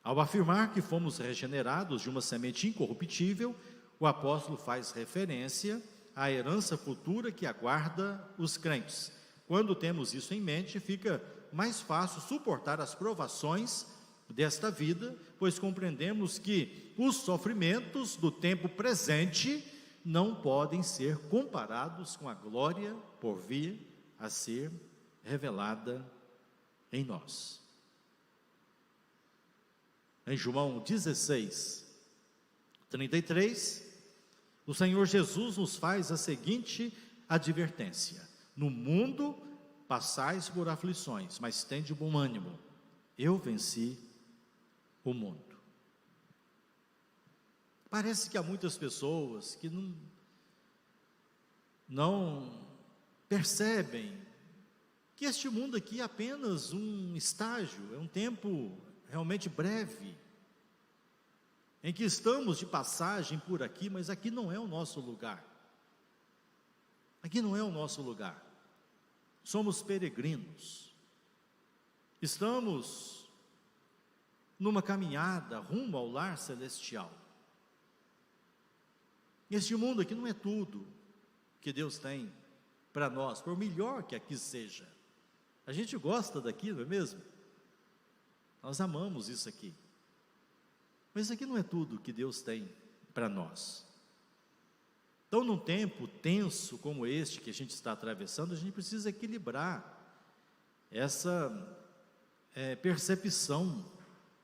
S1: Ao afirmar que fomos regenerados de uma semente incorruptível, o apóstolo faz referência à herança futura que aguarda os crentes. Quando temos isso em mente, fica mais fácil suportar as provações desta vida, pois compreendemos que os sofrimentos do tempo presente não podem ser comparados com a glória por vir a ser revelada em nós. Em João 16, 33, o Senhor Jesus nos faz a seguinte advertência: no mundo passais por aflições, mas tende bom ânimo, eu venci o mundo. Parece que há muitas pessoas que não percebem que este mundo aqui é apenas um estágio, é um tempo realmente breve, em que estamos de passagem por aqui, mas aqui não é o nosso lugar. Aqui não é o nosso lugar. Somos peregrinos. Estamos numa caminhada rumo ao lar celestial. Este mundo aqui não é tudo que Deus tem para nós, por melhor que aqui seja. A gente gosta daqui, não é mesmo? Nós amamos isso aqui. Mas isso aqui não é tudo que Deus tem para nós. Então, num tempo tenso como este que a gente está atravessando, a gente precisa equilibrar essa percepção,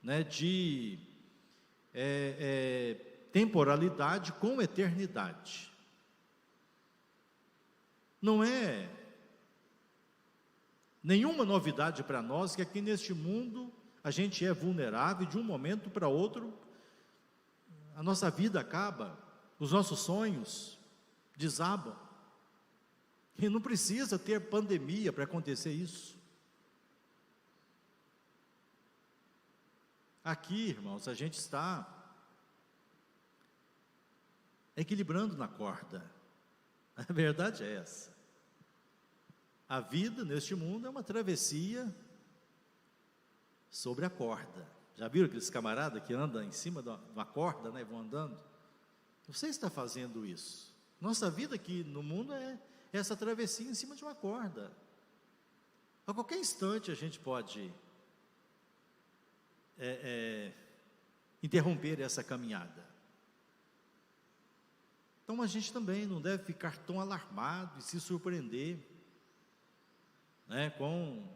S1: né, de temporalidade com eternidade. Não é nenhuma novidade para nós que aqui neste mundo a gente é vulnerável e de um momento para outro a nossa vida acaba, os nossos sonhos desabam. E não precisa ter pandemia para acontecer isso. Aqui, irmãos, a gente está equilibrando na corda. A verdade é essa. A vida neste mundo é uma travessia sobre a corda. Já viram aqueles camaradas que andam em cima de uma corda, né, vão andando? Você está fazendo isso. Nossa vida aqui no mundo é essa travessia em cima de uma corda. A qualquer instante a gente pode interromper essa caminhada. Então a gente também não deve ficar tão alarmado e se surpreender, né, com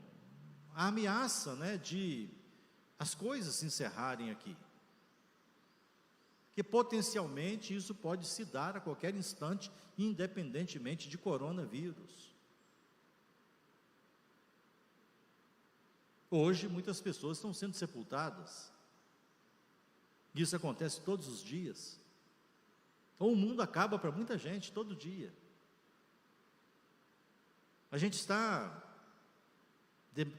S1: a ameaça, né, de as coisas se encerrarem aqui. Porque potencialmente isso pode se dar a qualquer instante, independentemente de coronavírus. Hoje muitas pessoas estão sendo sepultadas. Isso acontece todos os dias. Então o mundo acaba para muita gente todo dia. A gente está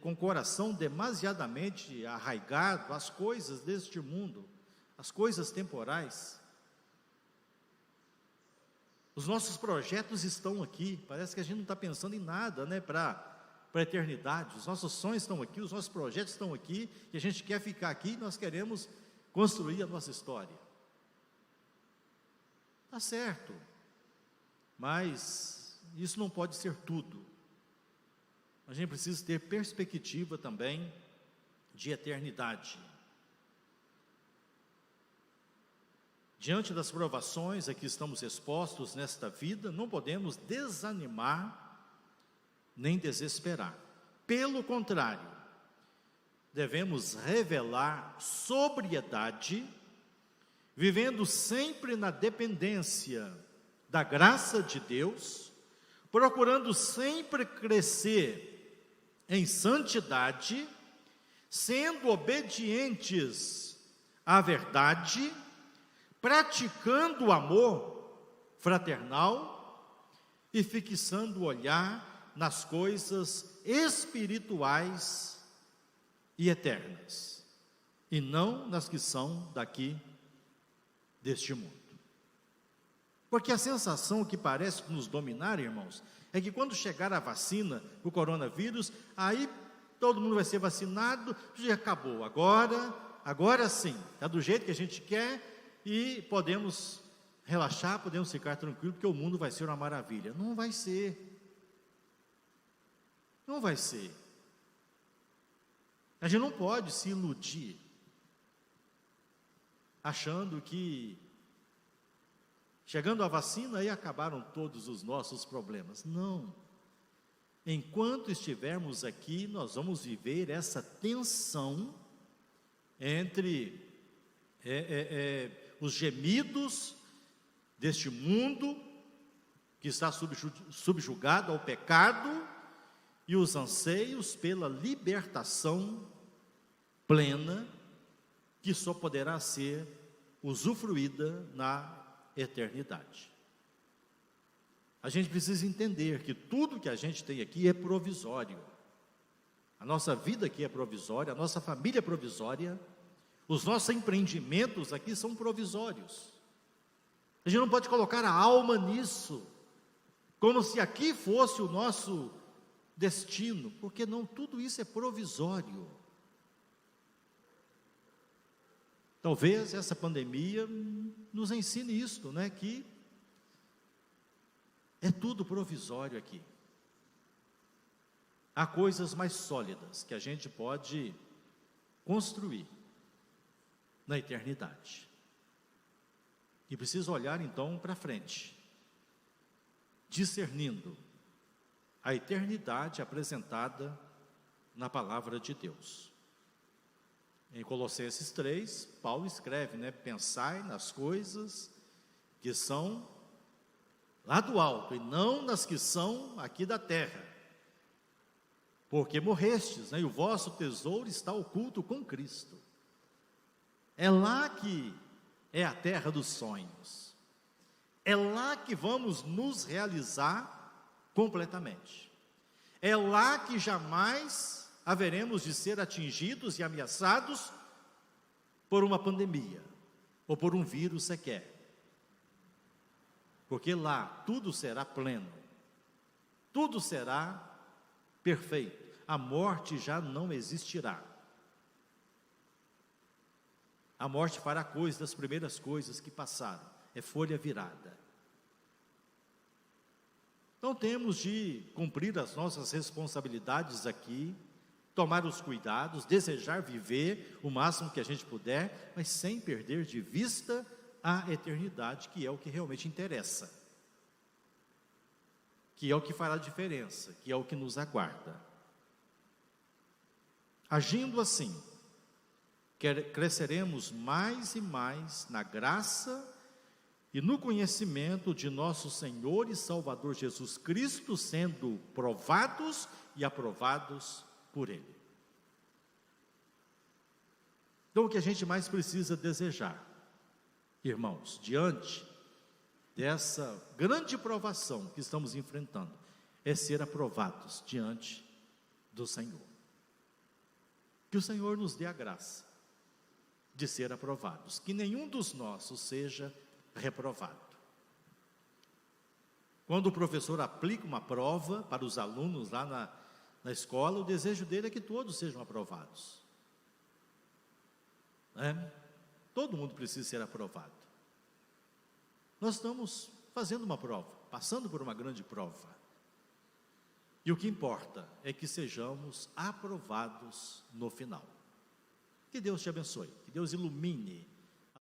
S1: com o coração demasiadamente arraigado às coisas deste mundo, às coisas temporais. Os nossos projetos estão aqui, parece que a gente não está pensando em nada, né, para a eternidade. Os nossos sonhos estão aqui, os nossos projetos estão aqui, e a gente quer ficar aqui, nós queremos construir a nossa história. Está certo, mas isso não pode ser tudo. A gente precisa ter perspectiva também de eternidade. Diante das provações a que estamos expostos nesta vida, não podemos desanimar nem desesperar. Pelo contrário, devemos revelar sobriedade, vivendo sempre na dependência da graça de Deus, procurando sempre crescer em santidade, sendo obedientes à verdade, praticando o amor fraternal e fixando o olhar nas coisas espirituais e eternas, e não nas que são daqui deste mundo. Porque a sensação que parece nos dominar, irmãos, é que quando chegar a vacina, o coronavírus, aí todo mundo vai ser vacinado, já acabou, agora sim, está do jeito que a gente quer e podemos relaxar, podemos ficar tranquilos, porque o mundo vai ser uma maravilha. Não vai ser. Não vai ser. A gente não pode se iludir, achando que chegando a vacina, aí acabaram todos os nossos problemas. Não. Enquanto estivermos aqui, nós vamos viver essa tensão entre os gemidos deste mundo, que está subjugado ao pecado, e os anseios pela libertação plena, que só poderá ser usufruída na eternidade. A gente precisa entender que tudo que a gente tem aqui é provisório. A nossa vida aqui é provisória, a nossa família é provisória, os nossos empreendimentos aqui são provisórios. A gente não pode colocar a alma nisso, como se aqui fosse o nosso destino, porque não, tudo isso é provisório. Talvez essa pandemia nos ensine isto, né? Que é tudo provisório aqui. Há coisas mais sólidas que a gente pode construir na eternidade. E precisa olhar então para frente, discernindo a eternidade apresentada na palavra de Deus. Em Colossenses 3, Paulo escreve, né? Pensai nas coisas que são lá do alto, e não nas que são aqui da terra. Porque morrestes, né? E o vosso tesouro está oculto com Cristo. É lá que é a terra dos sonhos. É lá que vamos nos realizar completamente. É lá que jamais haveremos de ser atingidos e ameaçados por uma pandemia, ou por um vírus sequer. Porque lá tudo será pleno, tudo será perfeito, a morte já não existirá. A morte fará coisas das primeiras coisas que passaram, é folha virada. Então temos de cumprir as nossas responsabilidades aqui, tomar os cuidados, desejar viver o máximo que a gente puder, mas sem perder de vista a eternidade, que é o que realmente interessa, que é o que fará diferença, que é o que nos aguarda. Agindo assim, cresceremos mais e mais na graça e no conhecimento de nosso Senhor e Salvador Jesus Cristo, sendo provados e aprovados por Ele. Então, o que a gente mais precisa desejar, irmãos, diante dessa grande provação que estamos enfrentando, é ser aprovados diante do Senhor. Que o Senhor nos dê a graça de ser aprovados, que nenhum dos nossos seja reprovado. Quando o professor aplica uma prova para os alunos lá na escola, o desejo dele é que todos sejam aprovados. Todo mundo precisa ser aprovado. Nós estamos fazendo uma prova, passando por uma grande prova. E o que importa é que sejamos aprovados no final. Que Deus te abençoe, que Deus ilumine